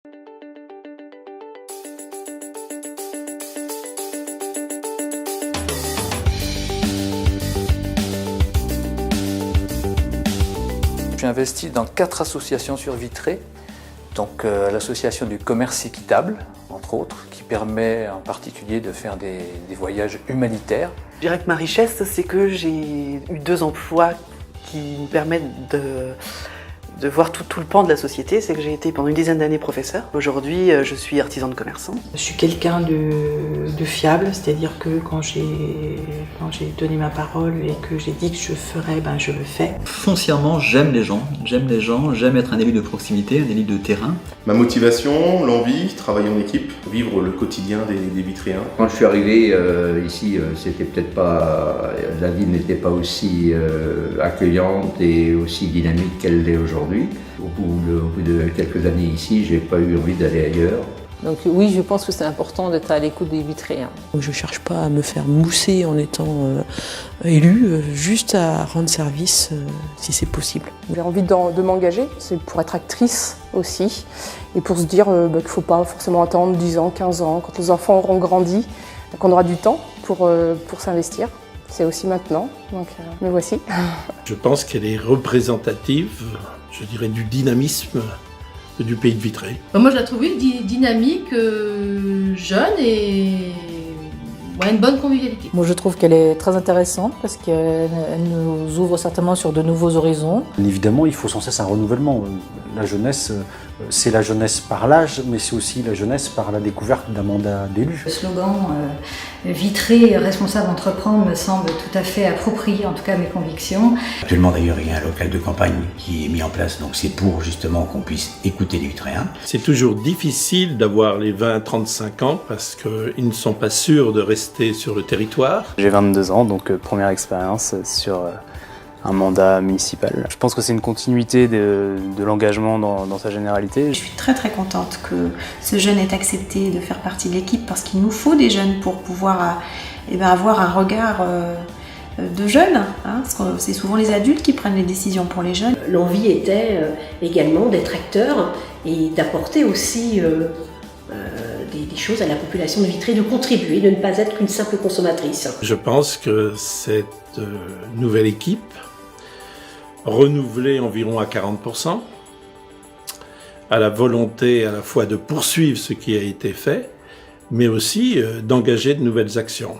Je suis investi dans 4 associations sur Vitré, donc l'association du commerce équitable, entre autres, qui permet en particulier de faire des voyages humanitaires. Je dirais que ma richesse, c'est que j'ai eu 2 emplois qui me permettent de voir tout le pan de la société. C'est que j'ai été pendant une dizaine d'années professeur. Aujourd'hui, je suis artisane commerçant. Je suis quelqu'un de fiable, c'est-à-dire que quand j'ai donné ma parole et que j'ai dit que je ferais, je le fais. Foncièrement, j'aime les gens, j'aime être un élu de proximité, un élu de terrain. Ma motivation, l'envie, travailler en équipe, vivre le quotidien des Vitréens. Quand je suis arrivé ici, c'était peut-être pas, la ville n'était pas aussi accueillante et aussi dynamique qu'elle l'est aujourd'hui. Au bout de quelques années ici, j'ai pas eu envie d'aller ailleurs. Donc oui, je pense que c'est important d'être à l'écoute des Vitréens. Je ne cherche pas à me faire mousser en étant élu, juste à rendre service si c'est possible. J'ai envie de m'engager, c'est pour être actrice aussi, et pour se dire qu'il ne faut pas forcément attendre 10 ans, 15 ans, quand les enfants auront grandi, qu'on aura du temps pour s'investir. C'est aussi maintenant, donc me voici. Je pense qu'elle est représentative, je dirais, du dynamisme du pays de Vitré. Moi je la trouve dynamique, jeune et une bonne convivialité. Moi je trouve qu'elle est très intéressante parce qu'elle nous ouvre certainement sur de nouveaux horizons. Évidemment, il faut sans cesse un renouvellement. La jeunesse, c'est la jeunesse par l'âge, mais c'est aussi la jeunesse par la découverte d'un mandat d'élu. Le slogan Vitré, responsable entreprendre me semble tout à fait approprié, en tout cas à mes convictions. Actuellement d'ailleurs, il y a un local de campagne qui est mis en place, donc c'est pour justement qu'on puisse écouter les Vitréens. C'est toujours difficile d'avoir les 20-35 ans parce qu'ils ne sont pas sûrs de rester sur le territoire. J'ai 22 ans, donc première expérience sur un mandat municipal. Je pense que c'est une continuité de l'engagement dans sa généralité. Je suis très contente que ce jeune ait accepté de faire partie de l'équipe parce qu'il nous faut des jeunes pour pouvoir avoir un regard de jeunes. Parce que c'est souvent les adultes qui prennent les décisions pour les jeunes. L'envie était également d'être acteur et d'apporter aussi des choses à la population de Vitré, de contribuer, de ne pas être qu'une simple consommatrice. Je pense que cette nouvelle équipe, renouvelée environ à 40%, a la volonté à la fois de poursuivre ce qui a été fait, mais aussi d'engager de nouvelles actions.